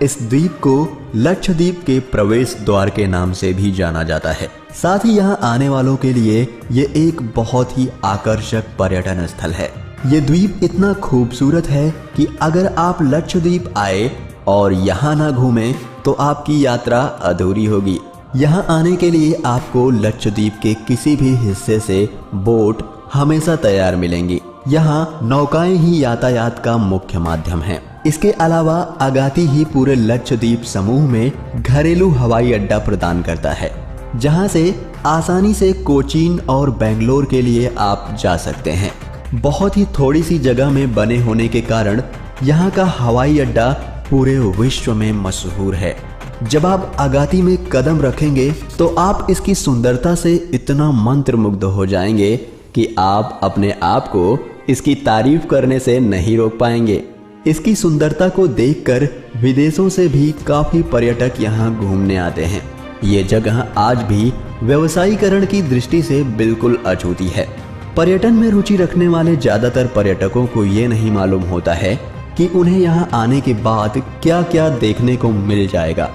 इस द्वीप को लक्षद्वीप के प्रवेश द्वार के नाम से भी जाना जाता है। साथ ही यहाँ आने वालों के लिए ये एक बहुत ही आकर्षक पर्यटन स्थल है। ये द्वीप इतना खूबसूरत है कि अगर आप लक्षद्वीप आए और यहाँ ना घूमें तो आपकी यात्रा अधूरी होगी। यहाँ आने के लिए आपको लक्षद्वीप के किसी भी हिस्से से बोट हमेशा तैयार मिलेंगी। यहाँ नौकाएं ही यातायात का मुख्य माध्यम है। इसके अलावा अगाती ही पूरे लक्षद्वीप समूह में घरेलू हवाई अड्डा प्रदान करता है, जहाँ से आसानी से कोचीन और बेंगलोर के लिए आप जा सकते हैं। बहुत ही थोड़ी सी जगह में बने होने के कारण यहाँ का हवाई अड्डा पूरे विश्व में मशहूर है। जब आप अगाती में कदम रखेंगे तो आप इसकी सुंदरता से इतना मंत्रमुग्ध हो जाएंगे कि आप अपने आप को इसकी तारीफ करने से नहीं रोक पाएंगे। इसकी सुंदरता को देखकर विदेशों से भी काफी पर्यटक यहाँ घूमने आते हैं। ये जगह आज भी व्यवसायीकरण की दृष्टि से बिल्कुल अछूती है। पर्यटन में रुचि रखने वाले ज्यादातर पर्यटकों को ये नहीं मालूम होता है कि उन्हें यहाँ आने के बाद क्या क्या देखने को मिल जाएगा।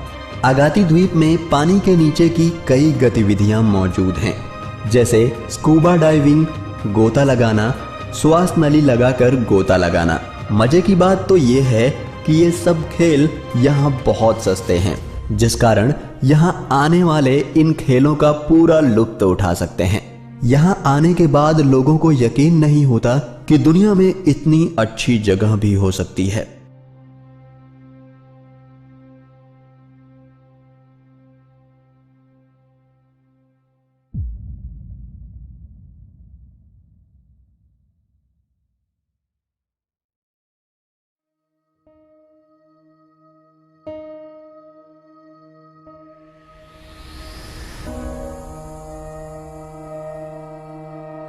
अगाती द्वीप में पानी के नीचे की कई गतिविधियां मौजूद हैं, जैसे स्कूबा डाइविंग, गोता लगाना, श्वास नली लगाकर गोता लगाना। मजे की बात तो ये है कि ये सब खेल यहाँ बहुत सस्ते हैं, जिस कारण यहाँ आने वाले इन खेलों का पूरा लुत्फ उठा सकते हैं। यहाँ आने के बाद लोगों को यकीन नहीं होता कि दुनिया में इतनी अच्छी जगह भी हो सकती है।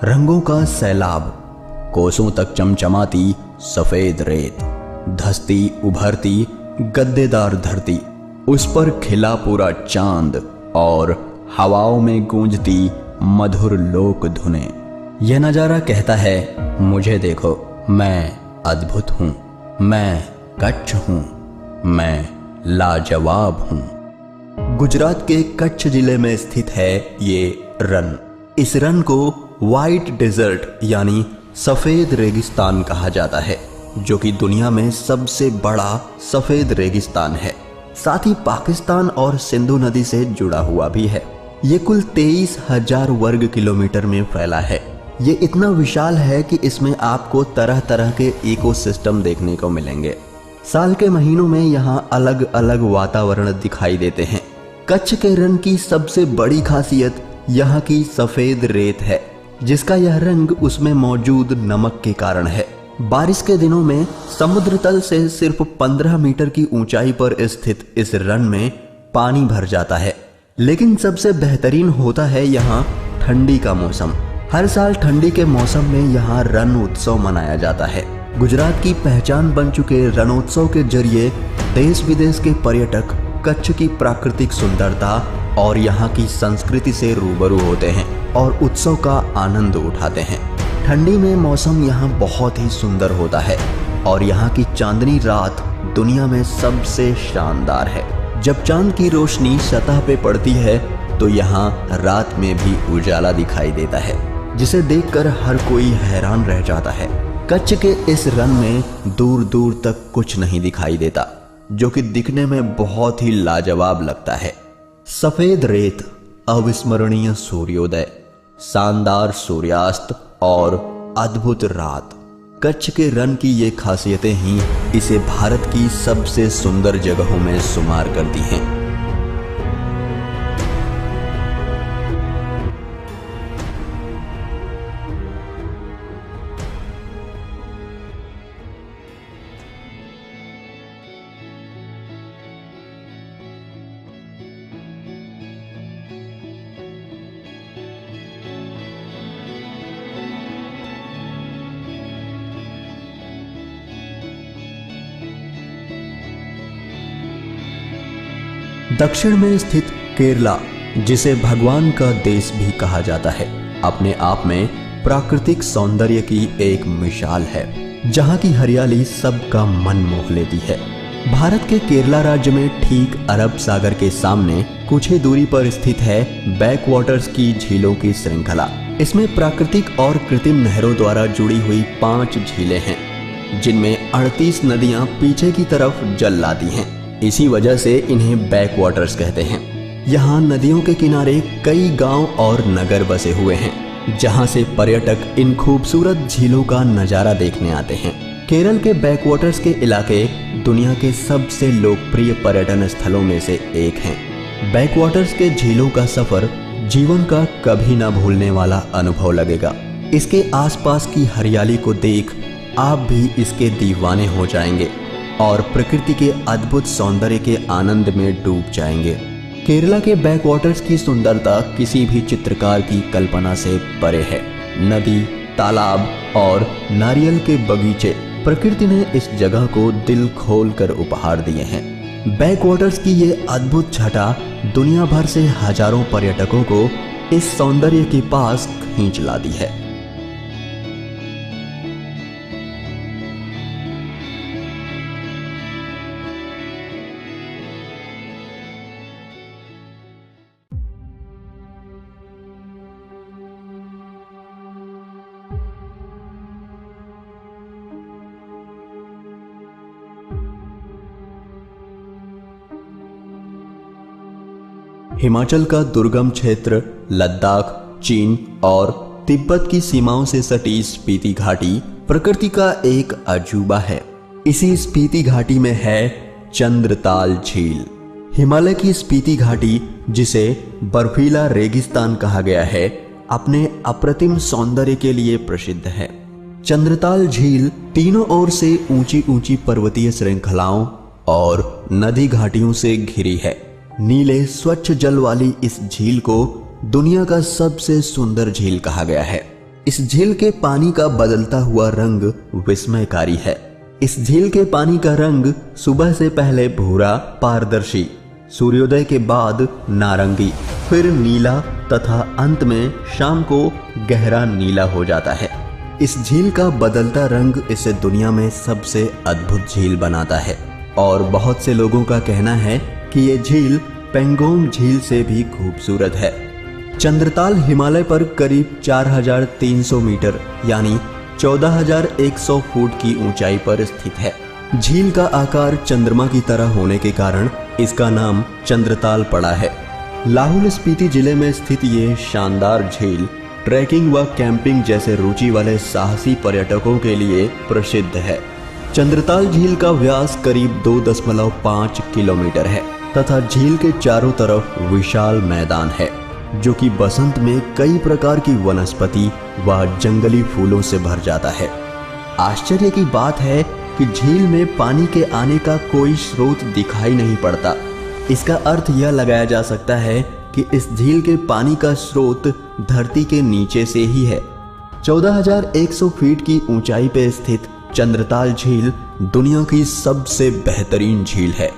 रंगों का सैलाब, कोसों तक चमचमाती सफेद रेत, धसती उभरती गद्देदार धरती, उस पर खिला पूरा चांद और हवाओं में गूंजती मधुर लोक धुनें। यह नजारा कहता है, मुझे देखो, मैं अद्भुत हूं, मैं कच्छ हूं, मैं लाजवाब हूं। गुजरात के कच्छ जिले में स्थित है ये रन। इस रन को व्हाइट डेजर्ट यानी सफेद रेगिस्तान कहा जाता है, जो कि दुनिया में सबसे बड़ा सफेद रेगिस्तान है। साथ ही पाकिस्तान और सिंधु नदी से जुड़ा हुआ भी है। ये कुल 23,000 वर्ग किलोमीटर में फैला है। ये इतना विशाल है कि इसमें आपको तरह तरह के इकोसिस्टम देखने को मिलेंगे। साल के महीनों में यहाँ अलग अलग वातावरण दिखाई देते हैं। कच्छ के रन की सबसे बड़ी खासियत यहाँ की सफेद रेत है, जिसका यह रंग उसमें मौजूद नमक के कारण है। बारिश के दिनों में समुद्र तल से सिर्फ 15 मीटर की ऊंचाई पर स्थित इस रन में पानी भर जाता है। लेकिन सबसे बेहतरीन होता है यहाँ ठंडी का मौसम। हर साल ठंडी के मौसम में यहाँ रण उत्सव मनाया जाता है। गुजरात की पहचान बन चुके रणोत्सव के जरिए देश विदेश के पर्यटक कच्छ की प्राकृतिक सुंदरता और यहाँ की संस्कृति से रूबरू होते हैं और उत्सव का आनंद उठाते हैं। ठंडी में मौसम यहाँ बहुत ही सुंदर होता है और यहाँ की चांदनी रात दुनिया में सबसे शानदार है। जब चांद की रोशनी सतह पे पड़ती है तो यहाँ रात में भी उजाला दिखाई देता है, जिसे देखकर हर कोई हैरान रह जाता है। कच्छ के इस रन में दूर दूर तक कुछ नहीं दिखाई देता, जो कि दिखने में बहुत ही लाजवाब लगता है। सफेद रेत, अविस्मरणीय सूर्योदय, शानदार सूर्यास्त और अद्भुत रात, कच्छ के रन की ये खासियतें ही इसे भारत की सबसे सुंदर जगहों में शुमार करती हैं। दक्षिण में स्थित केरला, जिसे भगवान का देश भी कहा जाता है, अपने आप में प्राकृतिक सौंदर्य की एक मिसाल है, जहाँ की हरियाली सबका मन मोह लेती है। भारत के केरला राज्य में ठीक अरब सागर के सामने कुछ ही दूरी पर स्थित है बैक वाटर्स की झीलों की श्रृंखला। इसमें प्राकृतिक और कृत्रिम नहरों द्वारा जुड़ी हुई 5 झीलें हैं, जिनमें 38 नदियां पीछे की तरफ जल लाती हैं। इसी वजह से इन्हें बैक वाटर्स कहते हैं। यहाँ नदियों के किनारे कई गांव और नगर बसे हुए हैं, जहाँ से पर्यटक इन खूबसूरत झीलों का नजारा देखने आते हैं। केरल के बैकवाटर्स के इलाके दुनिया के सबसे लोकप्रिय पर्यटन स्थलों में से एक हैं। बैकवाटर्स के झीलों का सफर जीवन का कभी ना भूलने वाला अनुभव लगेगा। इसके आसपास की हरियाली को देख आप भी इसके दीवाने हो जाएंगे और प्रकृति के अद्भुत सौंदर्य के आनंद में डूब जाएंगे। केरला के बैकवाटर्स की सुंदरता किसी भी चित्रकार की कल्पना से परे है। नदी, तालाब और नारियल के बगीचे, प्रकृति ने इस जगह को दिल खोल कर उपहार दिए हैं। बैकवाटर्स की ये अद्भुत छटा दुनिया भर से हजारों पर्यटकों को इस सौंदर्य के पास खींच लाती है। हिमाचल का दुर्गम क्षेत्र लद्दाख, चीन और तिब्बत की सीमाओं से सटी स्पीति घाटी प्रकृति का एक अजूबा है। इसी स्पीति घाटी में है चंद्रताल झील। हिमालय की स्पीति घाटी, जिसे बर्फीला रेगिस्तान कहा गया है, अपने अप्रतिम सौंदर्य के लिए प्रसिद्ध है। चंद्रताल झील तीनों ओर से ऊंची ऊंची पर्वतीय श्रृंखलाओं और नदी घाटियों से घिरी है। नीले स्वच्छ जल वाली इस झील को दुनिया का सबसे सुंदर झील कहा गया है। इस झील के पानी का बदलता हुआ रंग विस्मयकारी है। इस झील के पानी का रंग सुबह से पहले भूरा पारदर्शी, सूर्योदय के बाद नारंगी, फिर नीला तथा अंत में शाम को गहरा नीला हो जाता है। इस झील का बदलता रंग इसे दुनिया में सबसे अद्भुत झील बनाता है और बहुत से लोगों का कहना है कि ये झील पेंगोंग झील से भी खूबसूरत है। चंद्रताल हिमालय पर करीब 4300 मीटर यानी 14100 फुट की ऊंचाई पर स्थित है। झील का आकार चंद्रमा की तरह होने के कारण इसका नाम चंद्रताल पड़ा है। लाहौल स्पीति जिले में स्थित ये शानदार झील ट्रैकिंग व कैंपिंग जैसे रुचि वाले साहसी पर्यटकों के लिए प्रसिद्ध है। चंद्रताल झील का व्यास करीब 2.5 किलोमीटर है तथा झील के चारों तरफ विशाल मैदान है, जो कि बसंत में कई प्रकार की वनस्पति व जंगली फूलों से भर जाता है। आश्चर्य की बात है कि झील में पानी के आने का कोई स्रोत दिखाई नहीं पड़ता। इसका अर्थ यह लगाया जा सकता है कि इस झील के पानी का स्रोत धरती के नीचे से ही है। 14,100 फीट की ऊंचाई पर स्थित चंद्रताल झील दुनिया की सबसे बेहतरीन झील है।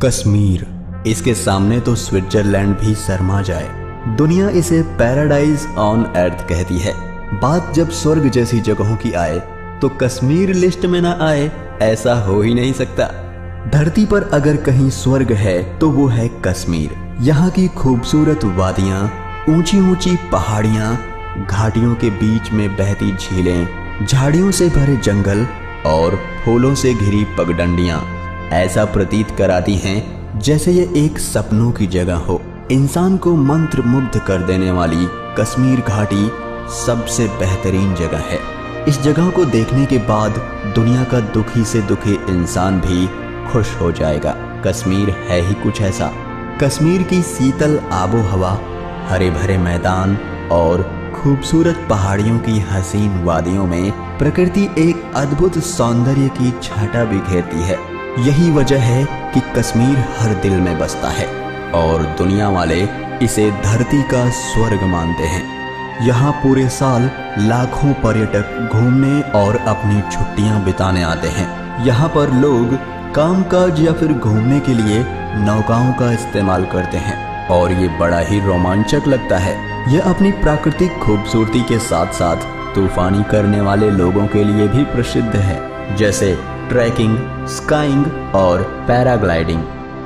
कश्मीर, इसके सामने तो स्विट्जरलैंड भी शर्मा जाए। दुनिया इसे पैराडाइज ऑन अर्थ कहती है। बात जब स्वर्ग जैसी जगहों की आए तो कश्मीर लिस्ट में ना आए, ऐसा हो ही नहीं सकता। धरती पर अगर कहीं स्वर्ग है तो वो है कश्मीर। यहाँ की खूबसूरत वादियाँ, ऊंची ऊंची पहाड़ियाँ, घाटियों के बीच में बहती झीलें, झाड़ियों से भरे जंगल और फूलों से घिरी पगडंडियाँ ऐसा प्रतीत कराती हैं जैसे ये एक सपनों की जगह हो। इंसान को मंत्र मुग्ध कर देने वाली कश्मीर घाटी सबसे बेहतरीन जगह है। इस जगह को देखने के बाद दुनिया का दुखी से दुखी इंसान भी खुश हो जाएगा। कश्मीर है ही कुछ ऐसा। कश्मीर की शीतल आबो हवा, हरे भरे मैदान और खूबसूरत पहाड़ियों की हसीन वादियों में प्रकृति एक अद्भुत सौंदर्य की छटा बिखेरती है। यही वजह है कि कश्मीर हर दिल में बसता है और दुनिया वाले इसे धरती का स्वर्ग मानते हैं। यहाँ पूरे साल लाखों पर्यटक घूमने और अपनी छुट्टियां बिताने आते हैं। यहाँ पर लोग कामकाज या फिर घूमने के लिए नौकाओं का इस्तेमाल करते हैं और ये बड़ा ही रोमांचक लगता है। यह अपनी प्राकृतिक खूबसूरती के साथ साथ तूफानी करने वाले लोगों के लिए भी प्रसिद्ध है, जैसे ट्रैकिंग, स्काइंग और पैराग्लाइडिंग।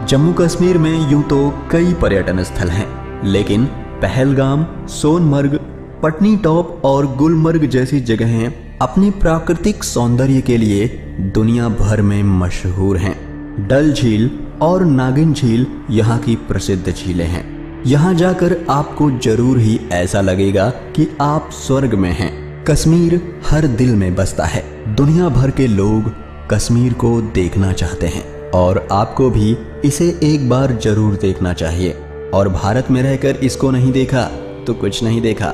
जम्मू कश्मीर में यूं तो कई पर्यटन स्थल हैं, लेकिन पहलगाम, सोनमर्ग, पटनी टॉप और गुलमर्ग जैसी जगहें अपनी प्राकृतिक सौंदर्य के लिए दुनिया भर में मशहूर हैं। डल झील और नागिन झील यहाँ की प्रसिद्ध झीलें हैं। यहाँ जाकर आपको जरूर ही ऐसा लगेगा कि आप स्वर्ग में हैं। कश्मीर हर दिल में बसता है। दुनिया भर के लोग कश्मीर को देखना चाहते हैं और आपको भी इसे एक बार जरूर देखना चाहिए। और भारत में रहकर इसको नहीं देखा तो कुछ नहीं देखा।